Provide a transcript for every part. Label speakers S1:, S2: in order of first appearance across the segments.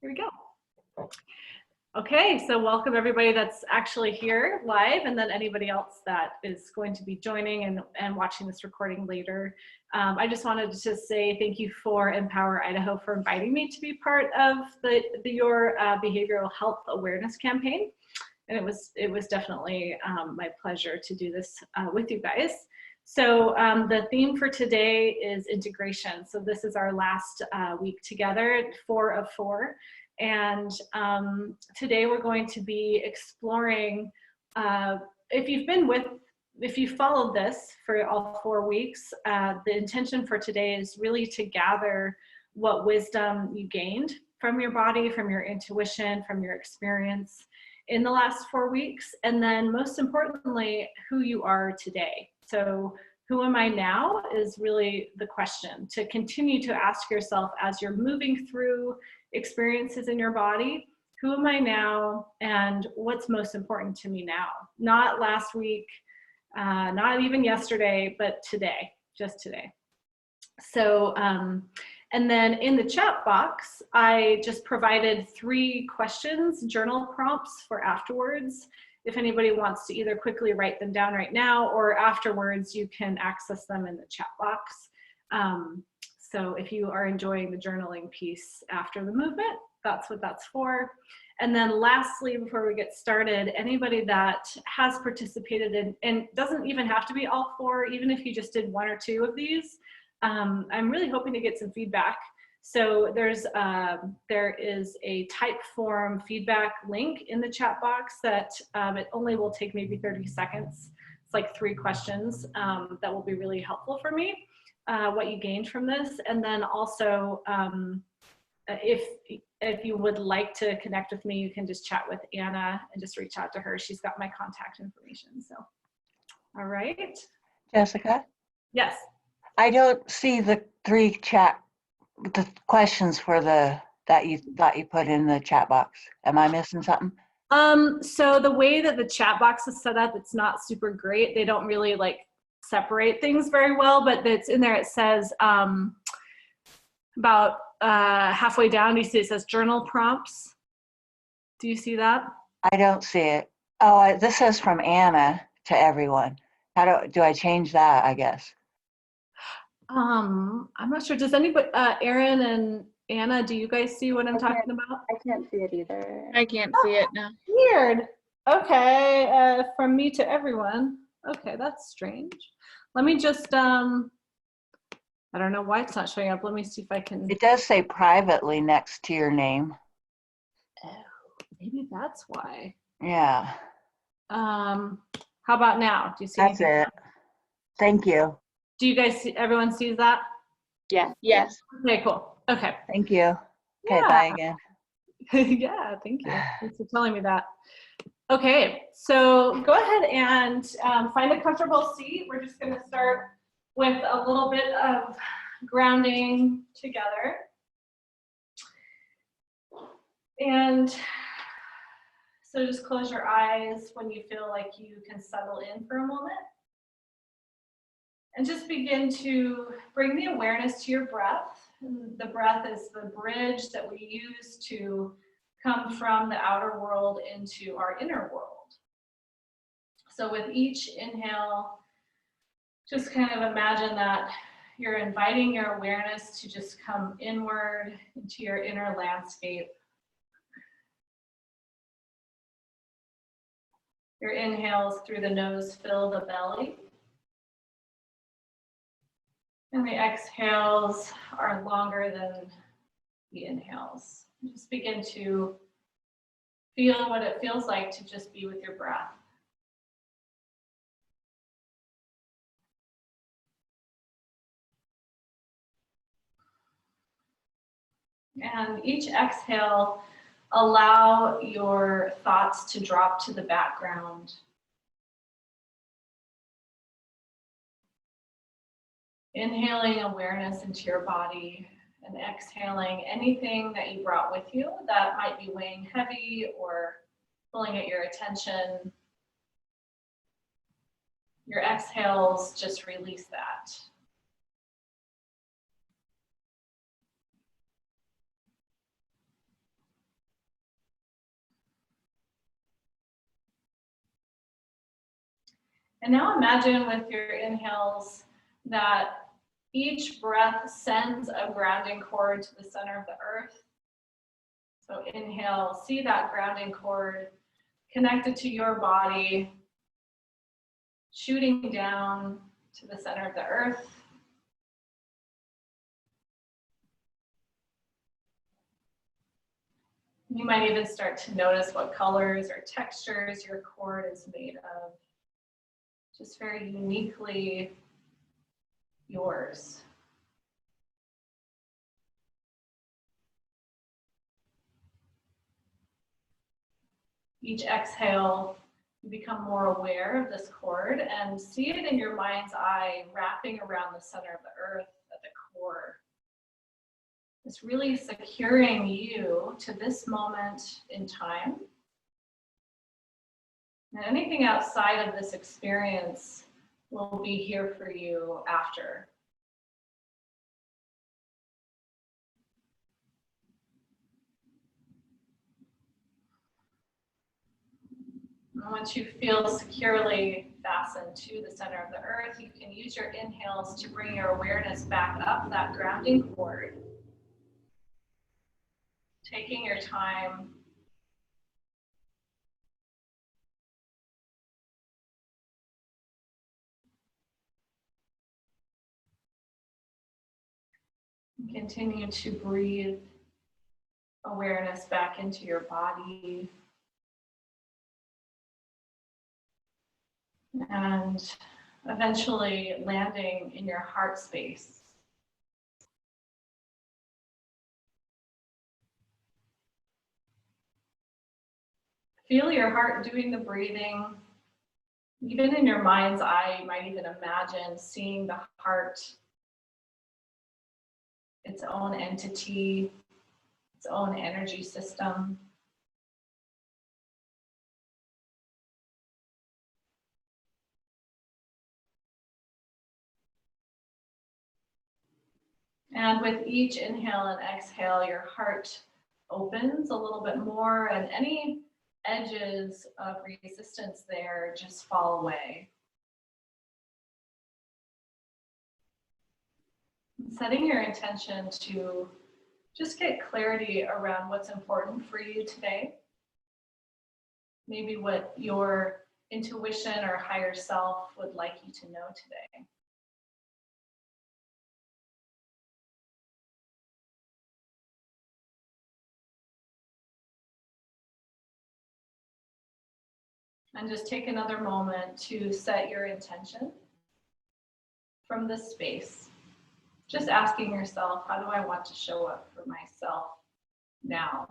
S1: Here we go. Okay, so welcome everybody that's actually here live, and then anybody else that is going to be joining and watching this recording later. I just wanted to say thank you for Empower Idaho for inviting me to be part of your behavioral health awareness campaign. And it was definitely my pleasure to do this with you guys. So the theme for today is integration. So this is our last week together, 4 of 4. And today we're going to be exploring, if you've followed this for all 4 weeks, the intention for today is really to gather what wisdom you gained from your body, from your intuition, from your experience in the last 4 weeks, and then most importantly, who you are today. So who am I now is really the question to continue to ask yourself as you're moving through experiences in your body. Who am I now, and what's most important to me now? Not last week, not even yesterday, but today, just today. So, and then in the chat box, I just provided 3 questions, journal prompts for afterwards. If anybody wants to either quickly write them down right now or afterwards, you can access them in the chat box. So if you are enjoying the journaling piece after the movement, that's what that's for. And then lastly, before we get started, anybody that has participated in, and doesn't even have to be all 4, even if you just did 1 or 2 of these, I'm really hoping to get some feedback. So there is a type form feedback link in the chat box that it only will take maybe 30 seconds. It's like 3 questions that will be really helpful for me, what you gained from this. And then also, if you would like to connect with me, you can just chat with Anna and just reach out to her. She's got my contact information. So, all right.
S2: Jessica?
S1: Yes.
S2: I don't see the 3 the questions for that you put in the chat box. Am I missing something?
S1: So the way that the chat box is set up, it's not super great. They don't really like separate things very well, but it's in there. It says about halfway down, you see it says journal prompts. Do you see that?
S2: I don't see it. Oh, this says from Anna to everyone. How do I change that, I guess?
S1: I'm not sure. Does anybody, Erin and Anna, do you guys see what I'm talking about?
S3: I can't see it either.
S4: I can't see it now.
S1: Weird. Okay, from me to everyone. Okay, that's strange. Let me just, I don't know why it's not showing up. Let me see if I can.
S2: It does say privately next to your name.
S1: Oh, maybe that's why.
S2: Yeah.
S1: How about now? Do you see?
S2: That's it. Thank you.
S1: Do you guys see, everyone sees that?
S3: Yeah.
S4: Yes.
S1: Okay, cool. Okay.
S2: Thank you. Okay,
S1: Yeah.
S2: bye again.
S1: Yeah, thank you. Thanks for telling me that. Okay, so go ahead and find a comfortable seat. We're just going to start with a little bit of grounding together. And so just close your eyes when you feel like you can settle in for a moment. And just begin to bring the awareness to your breath. And the breath is the bridge that we use to come from the outer world into our inner world. So with each inhale, just kind of imagine that you're inviting your awareness to just come inward into your inner landscape. Your inhales through the nose fill the belly. And the exhales are longer than the inhales. Just begin to feel what it feels like to just be with your breath. And each exhale, allow your thoughts to drop to the background. Inhaling awareness into your body and exhaling anything that you brought with you that might be weighing heavy or pulling at your attention. Your exhales just release that. And now imagine with your inhales that each breath sends a grounding cord to the center of the earth. So inhale, see that grounding cord connected to your body, shooting down to the center of the earth. You might even start to notice what colors or textures your cord is made of. Just very uniquely yours. Each exhale, you become more aware of this cord and see it in your mind's eye wrapping around the center of the earth at the core. It's really securing you to this moment in time. And anything outside of this experience will be here for you after. And once you feel securely fastened to the center of the earth, you can use your inhales to bring your awareness back up that grounding cord. Taking your time. Continue to breathe awareness back into your body. And eventually landing in your heart space. Feel your heart doing the breathing. Even in your mind's eye, you might even imagine seeing the heart, its own entity, its own energy system. And with each inhale and exhale, your heart opens a little bit more, and any edges of resistance there just fall away. Setting your intention to just get clarity around what's important for you today. Maybe what your intuition or higher self would like you to know today. And just take another moment to set your intention from this space. Just asking yourself, how do I want to show up for myself now?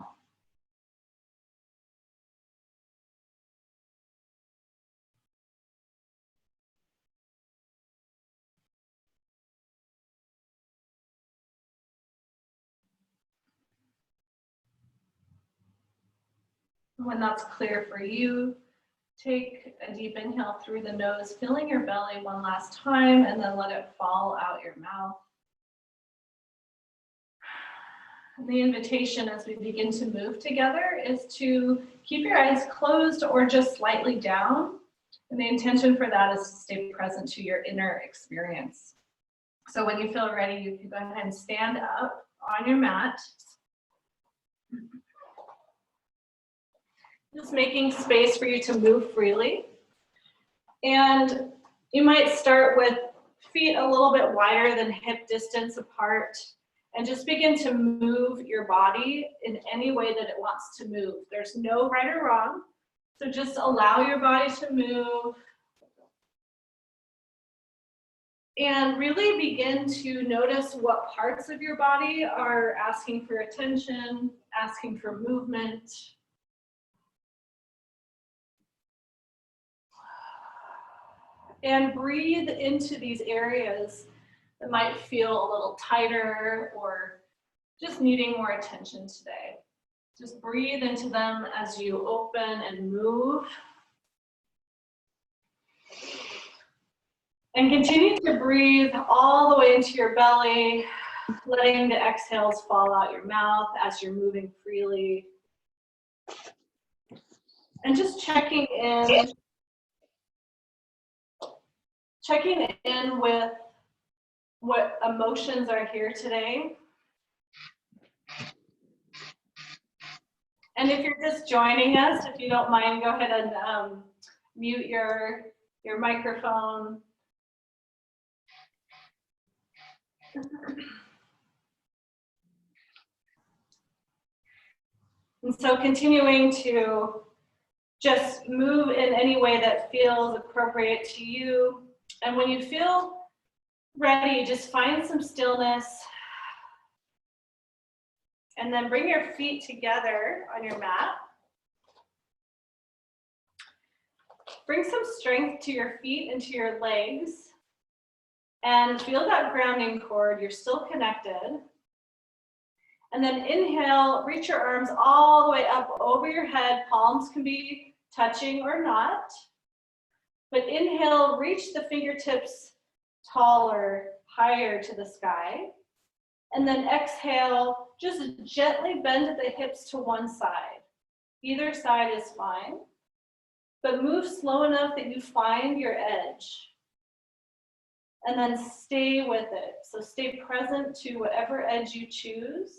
S1: When that's clear for you, take a deep inhale through the nose, filling your belly one last time, and then let it fall out your mouth. And the invitation as we begin to move together is to keep your eyes closed or just slightly down. And the intention for that is to stay present to your inner experience. So when you feel ready, you can go ahead and stand up on your mat. Just making space for you to move freely. And you might start with feet a little bit wider than hip distance apart, and just begin to move your body in any way that it wants to move. There's no right or wrong. So just allow your body to move. And really begin to notice what parts of your body are asking for attention, asking for movement. And breathe into these areas that might feel a little tighter or just needing more attention today. Just breathe into them as you open and move. And continue to breathe all the way into your belly, letting the exhales fall out your mouth as you're moving freely. And just checking in checking in with what emotions are here today. And if you're just joining us, if you don't mind, go ahead and mute your microphone. And so continuing to just move in any way that feels appropriate to you. And when you feel ready, just find some stillness. And then bring your feet together on your mat. Bring some strength to your feet and to your legs. And feel that grounding cord. You're still connected. And then inhale, reach your arms all the way up over your head. Palms can be touching or not. But inhale, reach the fingertips taller, higher to the sky. And then exhale, just gently bend the hips to one side. Either side is fine. But move slow enough that you find your edge. And then stay with it. So stay present to whatever edge you choose.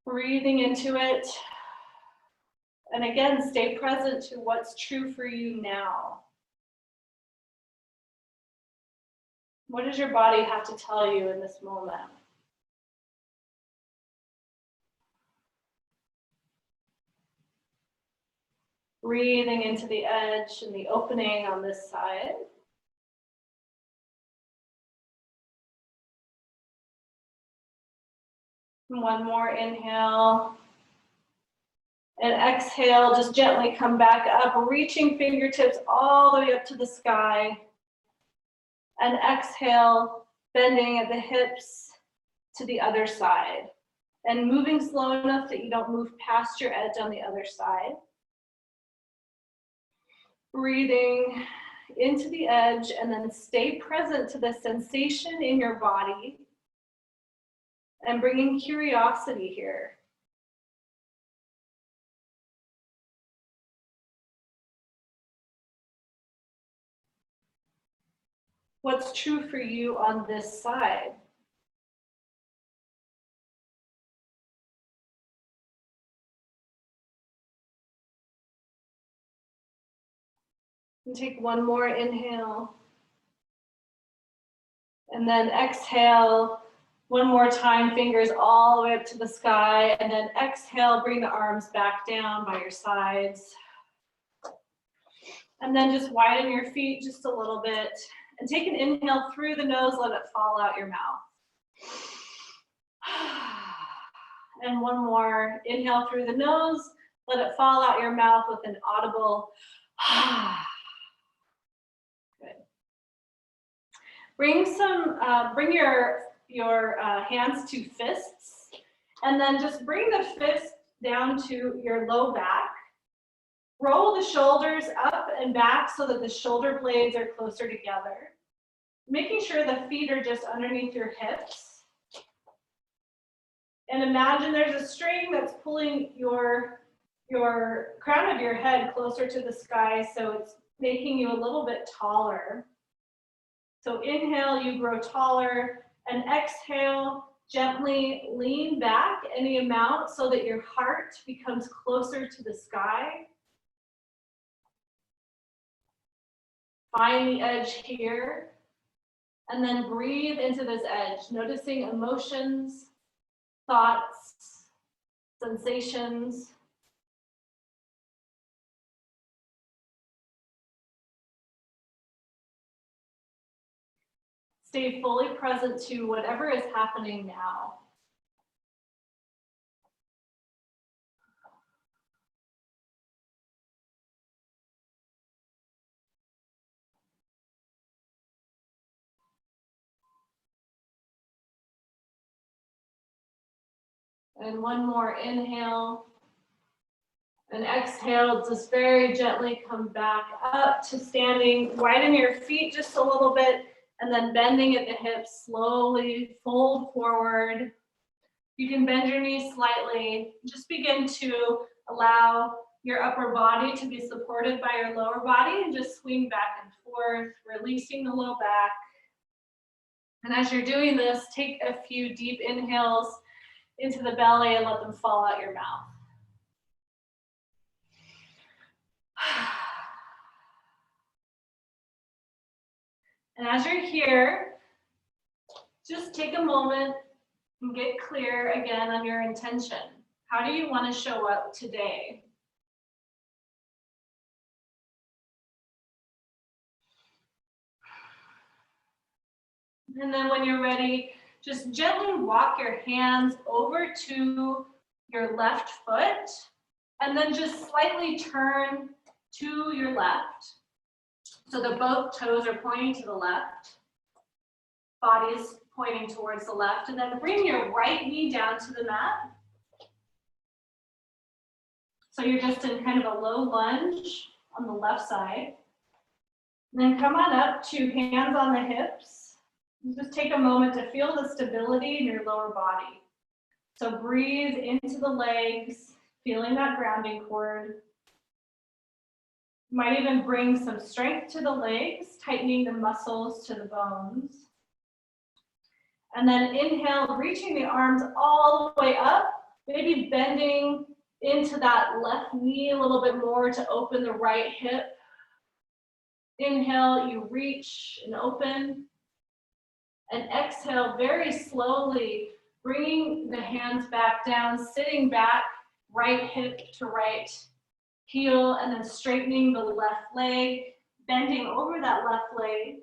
S1: Breathing into it. And again, stay present to what's true for you now. What does your body have to tell you in this moment? Breathing into the edge and the opening on this side. One more inhale. And exhale, just gently come back up, reaching fingertips all the way up to the sky. And exhale, bending at the hips to the other side. And moving slow enough that you don't move past your edge on the other side. Breathing into the edge and then stay present to the sensation in your body. And bringing curiosity here. What's true for you on this side? And take one more inhale. And then exhale one more time, fingers all the way up to the sky. And then exhale, bring the arms back down by your sides. And then just widen your feet just a little bit. And take an inhale through the nose, let it fall out your mouth. And one more, inhale through the nose, let it fall out your mouth with an audible Good. Bring your hands to fists, and then just bring the fist down to your low back. Roll the shoulders up and back so that the shoulder blades are closer together. Making sure the feet are just underneath your hips. And imagine there's a string that's pulling your crown of your head closer to the sky, so it's making you a little bit taller. So inhale, you grow taller, and exhale, gently lean back any amount so that your heart becomes closer to the sky. Find the edge here, and then breathe into this edge, noticing emotions, thoughts, sensations. Stay fully present to whatever is happening now. And one more inhale. And exhale, just very gently come back up to standing. Widen your feet just a little bit, and then bending at the hips, slowly fold forward. You can bend your knees slightly. Just begin to allow your upper body to be supported by your lower body and just swing back and forth, releasing the low back. And as you're doing this, take a few deep inhales into the belly and let them fall out your mouth. And as you're here, just take a moment and get clear again on your intention. How do you want to show up today? And then when you're ready, just gently walk your hands over to your left foot and then just slightly turn to your left so that both toes are pointing to the left, body's pointing towards the left, and then bring your right knee down to the mat. So you're just in kind of a low lunge on the left side. And then come on up to hands on the hips. Just take a moment to feel the stability in your lower body. So breathe into the legs, feeling that grounding cord. You might even bring some strength to the legs, tightening the muscles to the bones. And then inhale, reaching the arms all the way up, maybe bending into that left knee a little bit more to open the right hip. Inhale, you reach and open. And exhale, very slowly, bringing the hands back down, sitting back, right hip to right heel, and then straightening the left leg, bending over that left leg.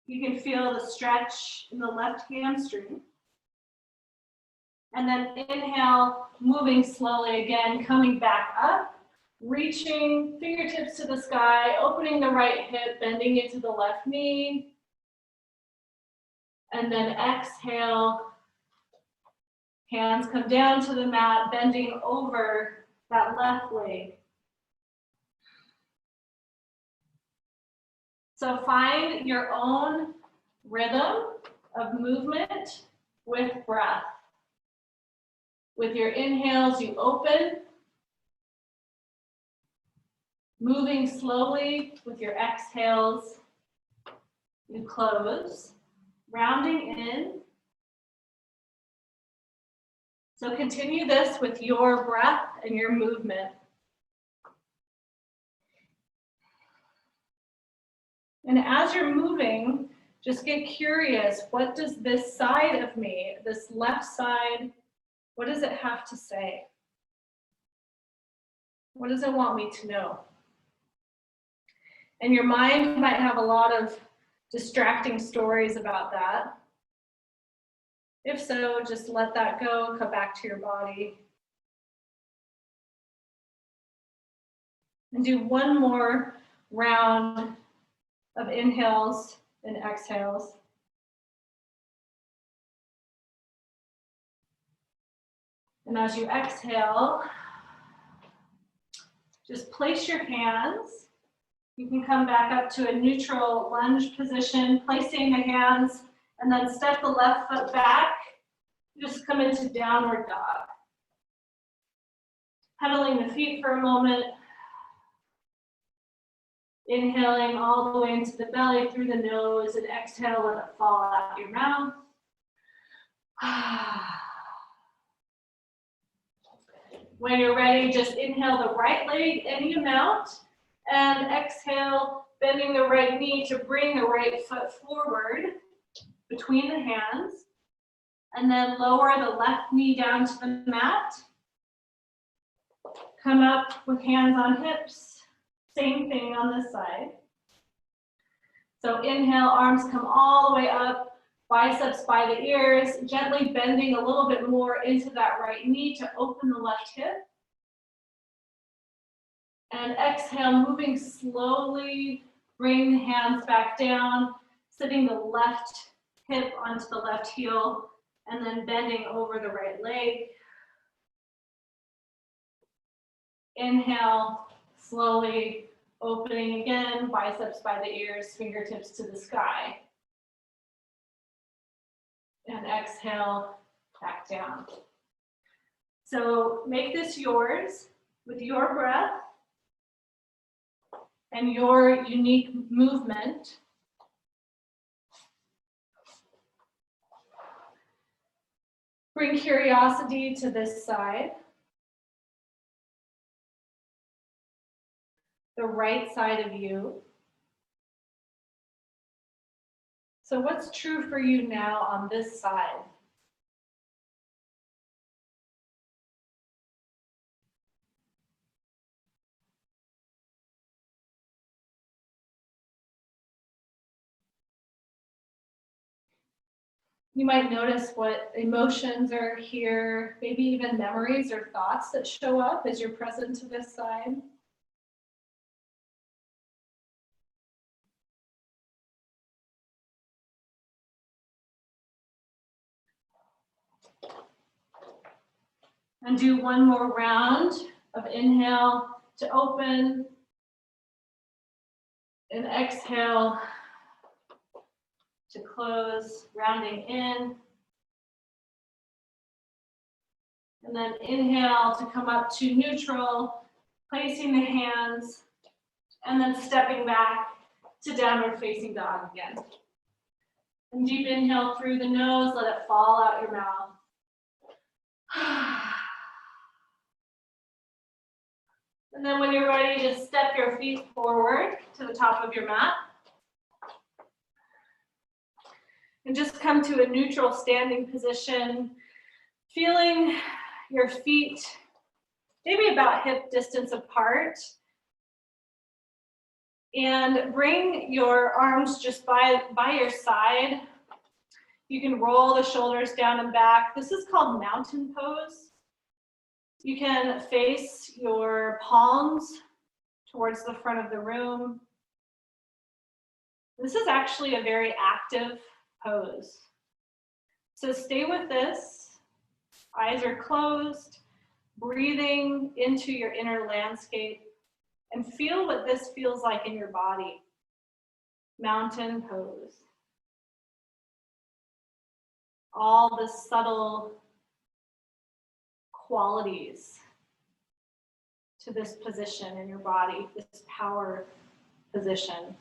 S1: You can feel the stretch in the left hamstring. And then inhale, moving slowly again, coming back up, reaching fingertips to the sky, opening the right hip, bending into the left knee. And then exhale, hands come down to the mat, bending over that left leg. So find your own rhythm of movement with breath. With your inhales, you open. Moving slowly with your exhales, you close. Rounding in. So continue this with your breath and your movement. And as you're moving, just get curious, what does this side of me, this left side, what does it have to say? What does it want me to know? And your mind might have a lot of distracting stories about that. If so, just let that go, come back to your body. And do one more round of inhales and exhales. And as you exhale, just place your hands. You can come back up to a neutral lunge position, placing the hands, and then step the left foot back. Just come into downward dog. Pedaling the feet for a moment. Inhaling all the way into the belly through the nose, and exhale, let it fall out your mouth. When you're ready, just inhale the right leg any amount, and exhale, bending the right knee to bring the right foot forward between the hands. And then lower the left knee down to the mat. Come up with hands on hips. Same thing on this side. So inhale, arms come all the way up, biceps by the ears, gently bending a little bit more into that right knee to open the left hip. And exhale, moving slowly, bring the hands back down, sitting the left hip onto the left heel, and then bending over the right leg. Inhale, slowly opening again, biceps by the ears, fingertips to the sky. And exhale, back down. So make this yours with your breath and your unique movement. Bring curiosity to this side, the right side of you. So what's true for you now on this side? You might notice what emotions are here, maybe even memories or thoughts that show up as you're present to this side. And do one more round of inhale to open and exhale to close, rounding in. And then inhale to come up to neutral, placing the hands, and then stepping back to downward facing dog again. And deep inhale through the nose, let it fall out your mouth. And then when you're ready, just step your feet forward to the top of your mat. And just come to a neutral standing position, feeling your feet maybe about hip distance apart. And bring your arms just by your side. You can roll the shoulders down and back. This is called mountain pose. You can face your palms towards the front of the room. This is actually a very active pose. So stay with this. Eyes are closed, breathing into your inner landscape, and feel what this feels like in your body. Mountain pose. All the subtle qualities to this position in your body, this power position.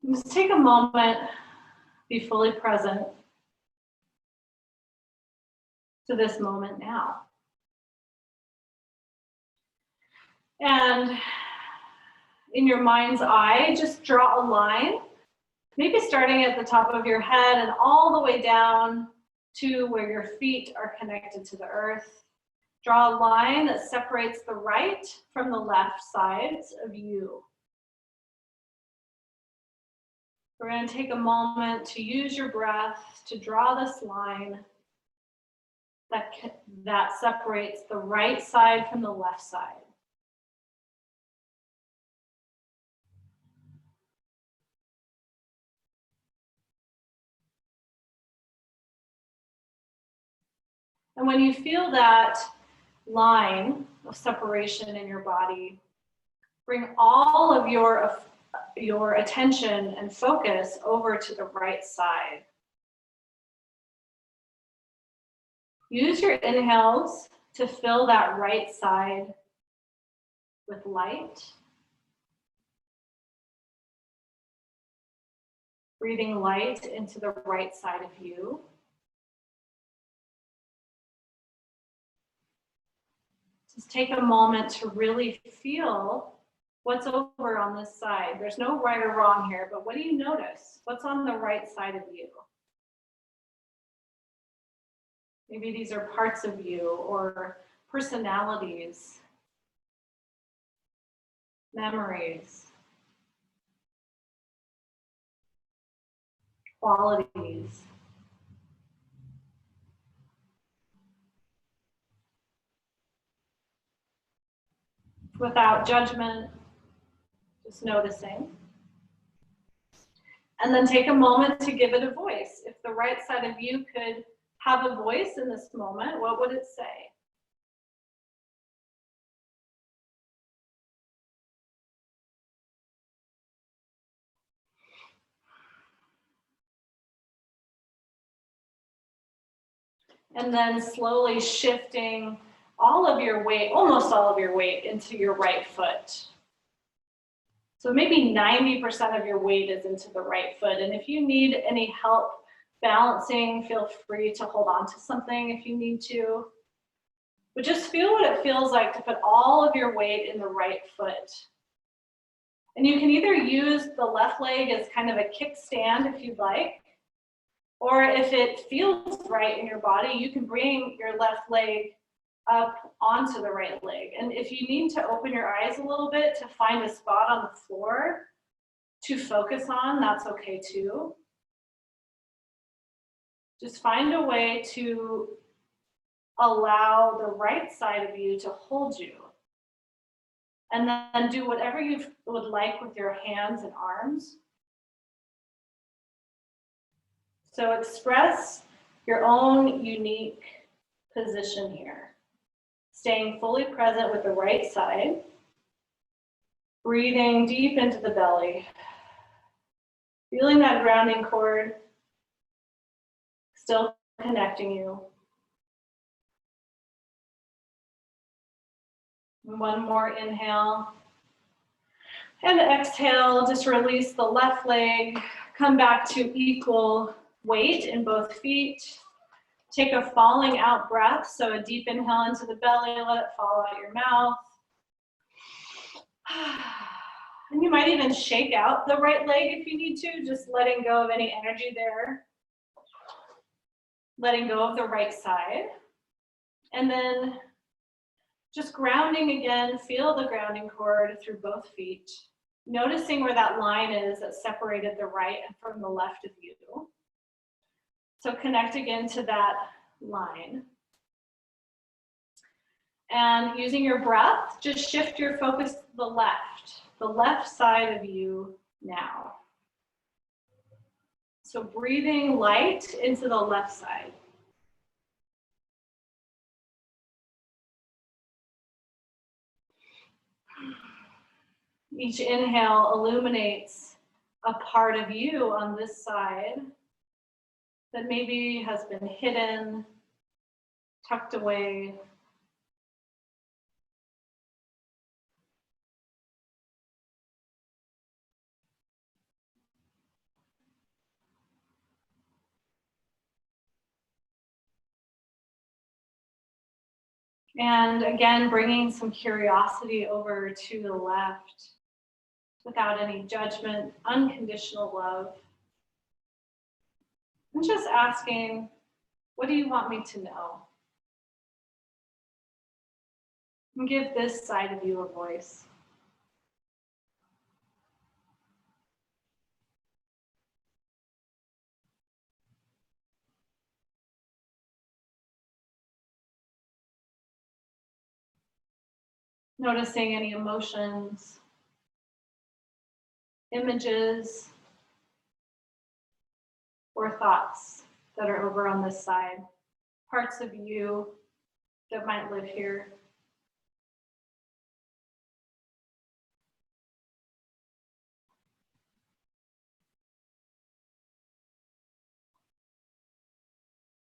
S1: Just take a moment, be fully present to this moment now. And in your mind's eye, just draw a line, maybe starting at the top of your head and all the way down to where your feet are connected to the earth. Draw a line that separates the right from the left sides of you. We're going to take a moment to use your breath to draw this line that separates the right side from the left side. And when you feel that line of separation in your body, bring all of your attention and focus over to the right side. Use your inhales to fill that right side with light. Breathing light into the right side of you. Just take a moment to really feel what's over on this side. There's no right or wrong here, but what do you notice? What's on the right side of you? Maybe these are parts of you or personalities, memories, qualities. Without judgment, just noticing. And then take a moment to give it a voice. If the right side of you could have a voice in this moment, what would it say? And then slowly shifting all of your weight, almost all of your weight, into your right foot. So maybe 90% of your weight is into the right foot. And if you need any help balancing, feel free to hold on to something if you need to. But just feel what it feels like to put all of your weight in the right foot. And you can either use the left leg as kind of a kickstand if you'd like, or if it feels right in your body, you can bring your left leg up onto the right leg. And if you need to open your eyes a little bit to find a spot on the floor to focus on, that's okay too. Just find a way to allow the right side of you to hold you. And then do whatever you would like with your hands and arms. So express your own unique position here. Staying fully present with the right side. Breathing deep into the belly. Feeling that grounding cord still connecting you. One more inhale. And exhale, just release the left leg. Come back to equal weight in both feet. Take a falling out breath. So a deep inhale into the belly, let it fall out your mouth. And you might even shake out the right leg if you need to, just letting go of any energy there. Letting go of the right side. And then just grounding again, feel the grounding cord through both feet. Noticing where that line is that separated the right and from the left of you. So connect again to that line. And using your breath, just shift your focus to the left side of you now. So breathing light into the left side. Each inhale illuminates a part of you on this side that maybe has been hidden, tucked away. And again, bringing some curiosity over to the left without any judgment, unconditional love. And just asking, what do you want me to know? And give this side of you a voice. Noticing any emotions, images, or thoughts that are over on this side, parts of you that might live here.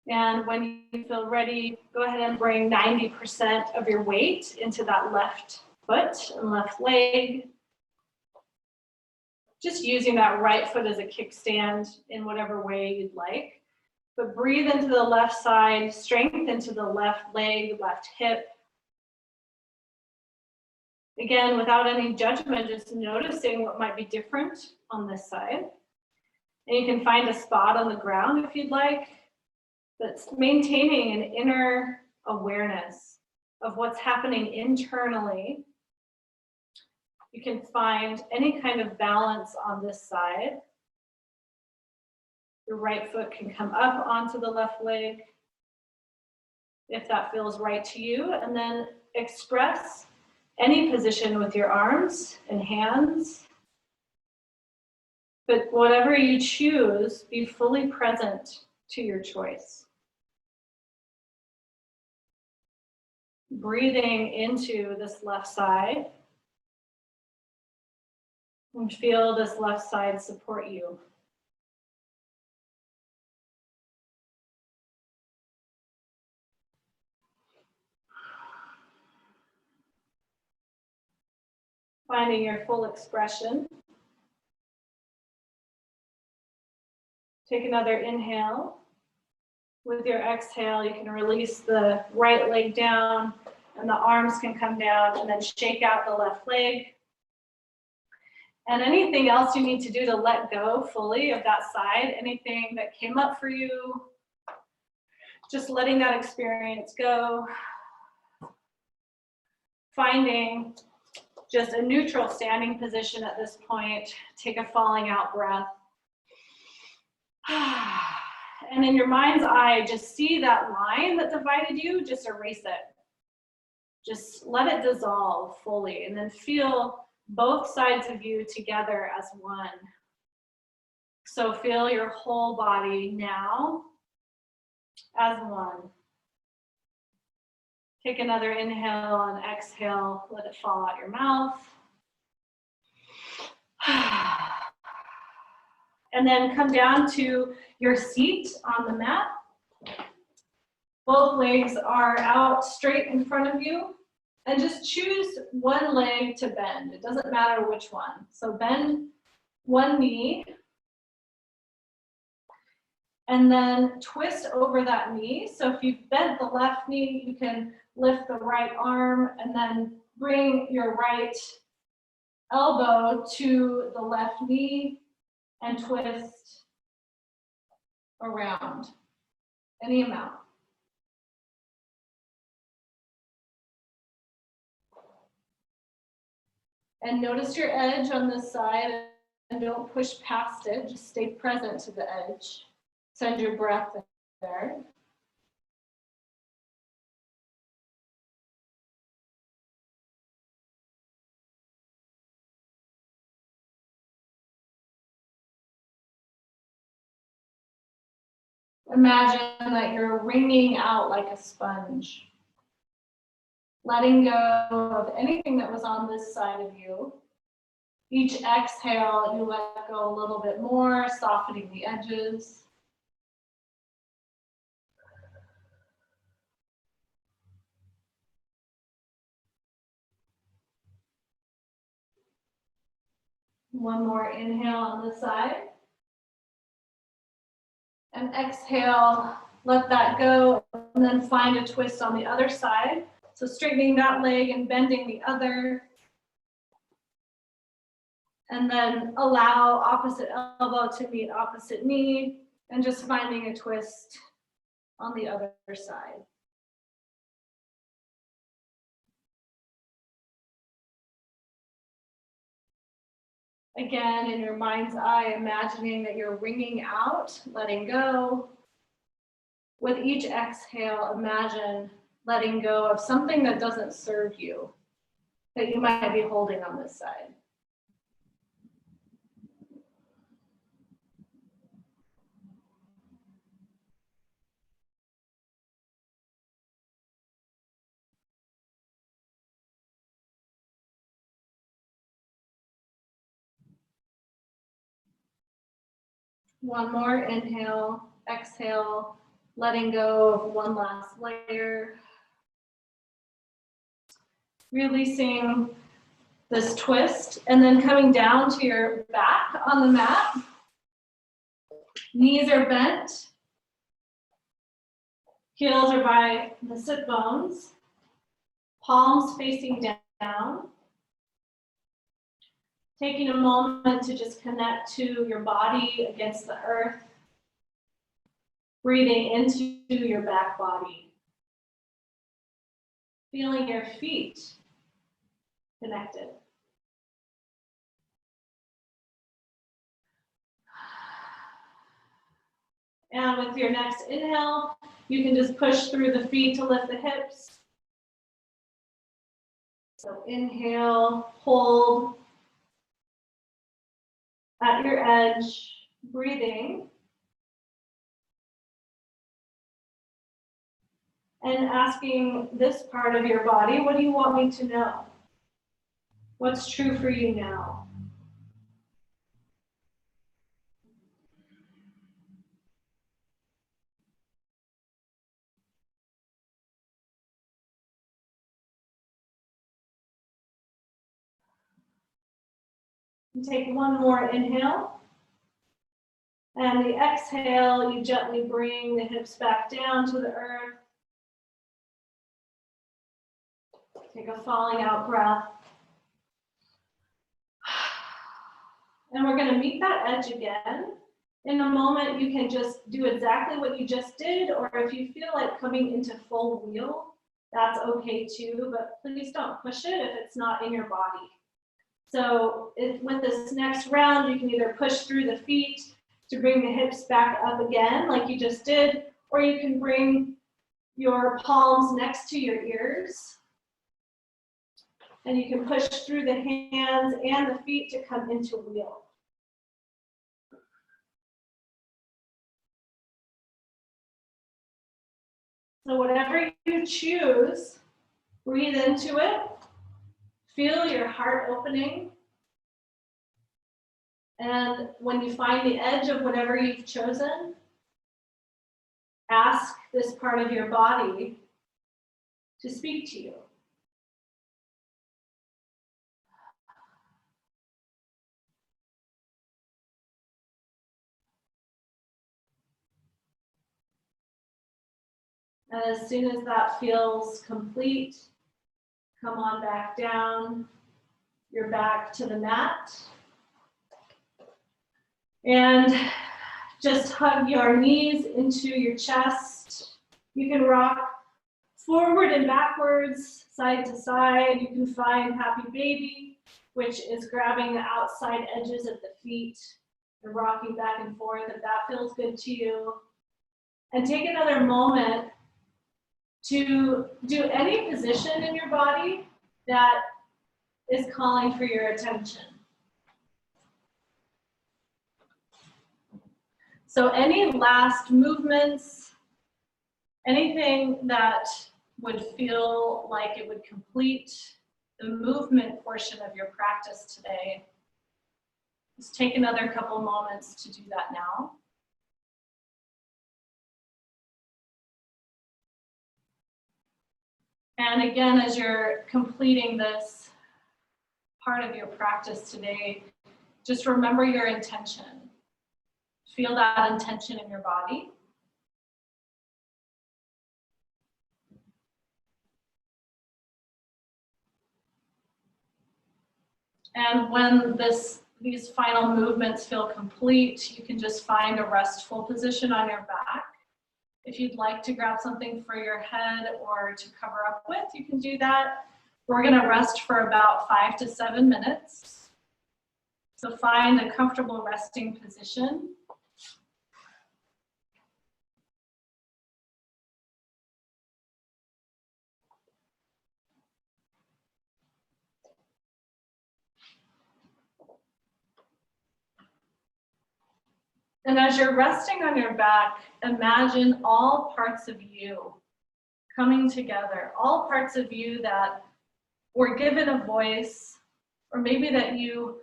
S1: And when you feel ready, go ahead and bring 90% of your weight into that left foot and left leg. Just using that right foot as a kickstand in whatever way you'd like. But breathe into the left side, strength into the left leg, left hip. Again, without any judgment, just noticing what might be different on this side. And you can find a spot on the ground if you'd like, that's maintaining an inner awareness of what's happening internally. You can find any kind of balance on this side. Your right foot can come up onto the left leg if that feels right to you, and then express any position with your arms and hands. But whatever you choose, be fully present to your choice. Breathing into this left side. And feel this left side support you. finding your full expression. Take another inhale. With your exhale, you can release the right leg down and the arms can come down, and then shake out the left leg. And anything else you need to do to let go fully of that side, anything that came up for you, just letting that experience go. Finding just a neutral standing position at this point. Take a falling out breath. And in your mind's eye, just see that line that divided you, just erase it. Just let it dissolve fully, and then feel both sides of you together as one. So feel your whole body now as one. Take another inhale and exhale, let it fall out your mouth. And then come down to your seat on the mat. Both legs are out straight in front of you. And just choose one leg to bend. It doesn't matter which one. So bend one knee. And then twist over that knee. So if you've bent the left knee, you can lift the right arm and then bring your right elbow to the left knee and twist around any amount. And notice your edge on this side and don't push past it. Just stay present to the edge. Send your breath there. Imagine that you're wringing out like a sponge. Letting go of anything that was on this side of you. Each exhale, you let go a little bit more, softening the edges. One more inhale on this side. And exhale, let that go, and then find a twist on the other side. So straightening that leg and bending the other. And then allow opposite elbow to meet opposite knee, and just finding a twist on the other side. Again, in your mind's eye, imagining that you're wringing out, letting go. With each exhale, imagine letting go of something that doesn't serve you, that you might be holding on this side. One more inhale, exhale, letting go of one last layer. Releasing this twist, and then coming down to your back on the mat. Knees are bent. Heels are by the sit bones. Palms facing down. Taking a moment to just connect to your body against the earth. Breathing into your back body. Feeling your feet connected. And with your next inhale, you can just push through the feet to lift the hips. So inhale, hold at your edge, breathing. And asking this part of your body, what do you want me to know? What's true for you now? And take one more inhale. And the exhale, you gently bring the hips back down to the earth. Take a falling out breath. And we're going to meet that edge again. In a moment, you can just do exactly what you just did, or if you feel like coming into full wheel, that's okay too, but please don't push it if it's not in your body. So with this next round, you can either push through the feet to bring the hips back up again, like you just did, or you can bring your palms next to your ears. And you can push through the hands and the feet to come into wheel. So whatever you choose, breathe into it. Feel your heart opening. And when you find the edge of whatever you've chosen, ask this part of your body to speak to you. And as soon as that feels complete, come on back down. You're back to the mat. And just hug your knees into your chest. You can rock forward and backwards, side to side. You can find happy baby, which is grabbing the outside edges of the feet and rocking back and forth if that feels good to you. And take another moment to do any position in your body that is calling for your attention. So any last movements, anything that would feel like it would complete the movement portion of your practice today, just take another couple moments to do that now. And again, as you're completing this part of your practice today, just remember your intention. Feel that intention in your body. And when these final movements feel complete, you can just find a restful position on your back. If you'd like to grab something for your head or to cover up with, you can do that. We're going to rest for about 5 to 7 minutes. So find a comfortable resting position. And as you're resting on your back, imagine all parts of you coming together, all parts of you that were given a voice, or maybe that you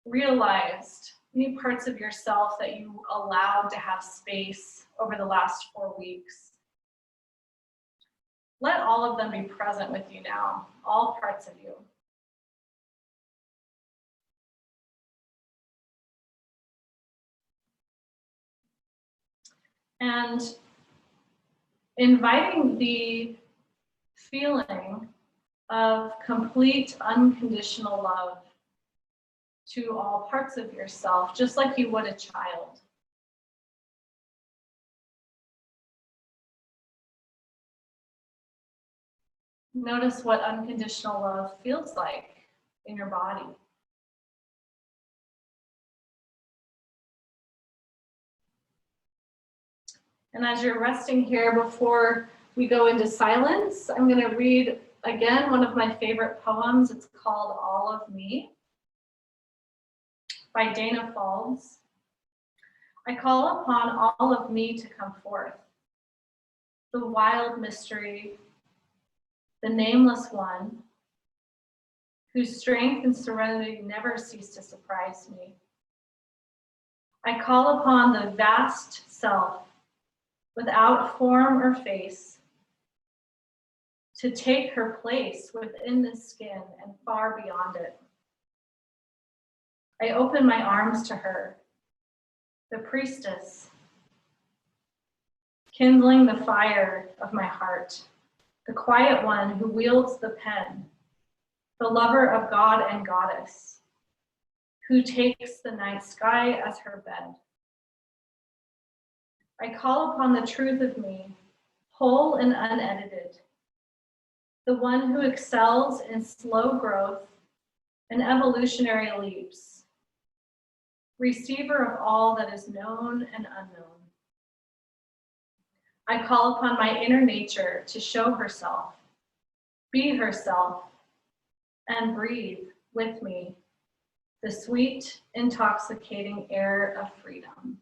S1: realized, any parts of yourself that you allowed to have space over the last 4 weeks. Let all of them be present with you now, all parts of you. And inviting the feeling of complete unconditional love to all parts of yourself, just like you would a child. Notice what unconditional love feels like in your body. And as you're resting here, before we go into silence, I'm going to read again one of my favorite poems. It's called All of Me by Dana Falls. I call upon all of me to come forth, the wild mystery, the nameless one, whose strength and serenity never cease to surprise me. I call upon the vast self, without form or face, to take her place within the skin and far beyond it. I open my arms to her, the priestess, kindling the fire of my heart, the quiet one who wields the pen, the lover of God and goddess, who takes the night sky as her bed. I call upon the truth of me, whole and unedited, the one who excels in slow growth and evolutionary leaps, receiver of all that is known and unknown. I call upon my inner nature to show herself, be herself, and breathe with me the sweet, intoxicating air of freedom.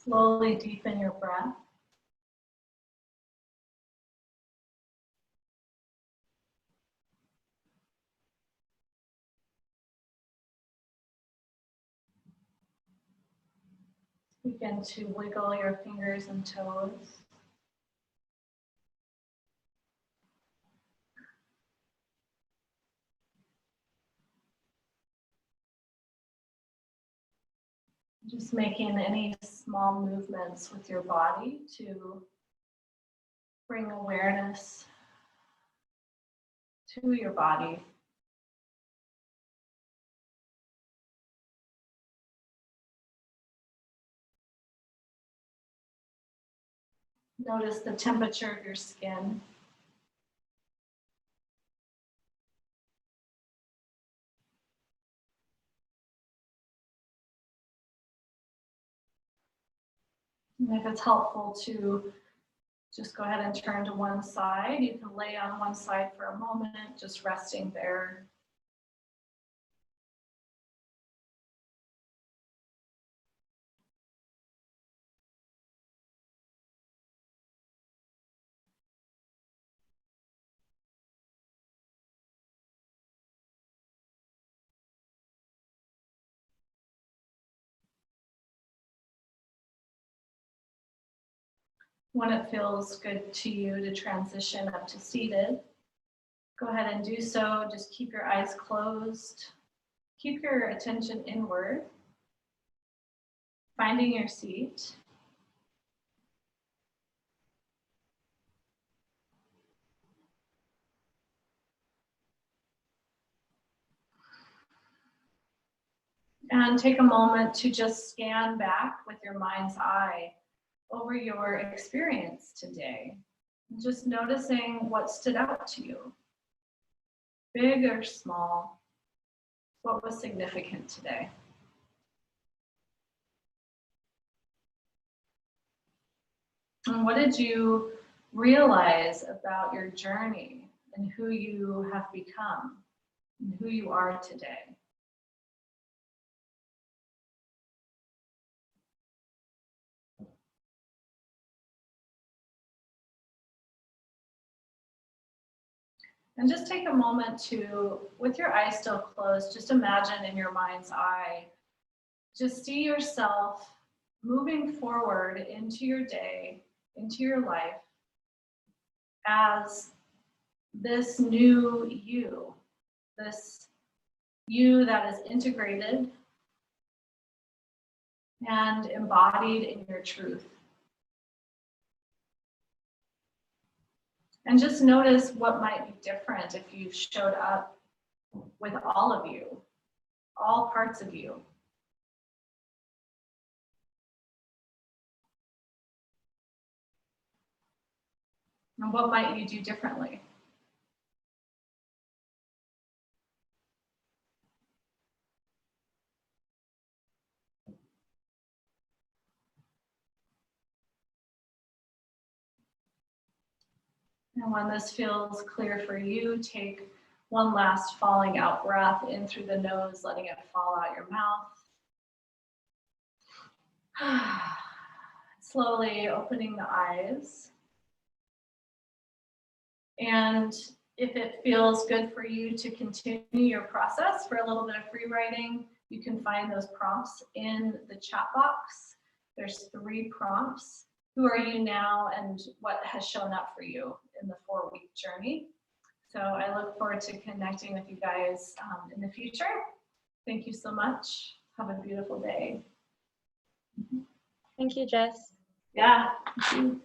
S1: Slowly deepen your breath. Begin to wiggle your fingers and toes. Just making any small movements with your body to bring awareness to your body. Notice the temperature of your skin. And if it's helpful to just go ahead and turn to one side, you can lay on one side for a moment, just resting there. When it feels good to you to transition up to seated, go ahead and do so. Just keep your eyes closed. Keep your attention inward, finding your seat. And take a moment to just scan back with your mind's eye over your experience today. Just noticing what stood out to you, big or small. What was significant today? And what did you realize about your journey and who you have become and who you are today? And just take a moment to, with your eyes still closed, just imagine in your mind's eye, just see yourself moving forward into your day, into your life, as this new you, this you that is integrated and embodied in your truth. And just notice what might be different if you showed up with all of you, all parts of you. And what might you do differently? And when this feels clear for you, take one last falling out breath in through the nose, letting it fall out your mouth. Slowly opening the eyes. And if it feels good for you to continue your process for a little bit of free writing, you can find those prompts in the chat box. There's 3 prompts. Who are you now and what has shown up for you in the 4-week journey? So I look forward to connecting with you guys in the future. Thank you so much. Have a beautiful day.
S3: Thank you, Jess.
S1: Yeah. Thank you.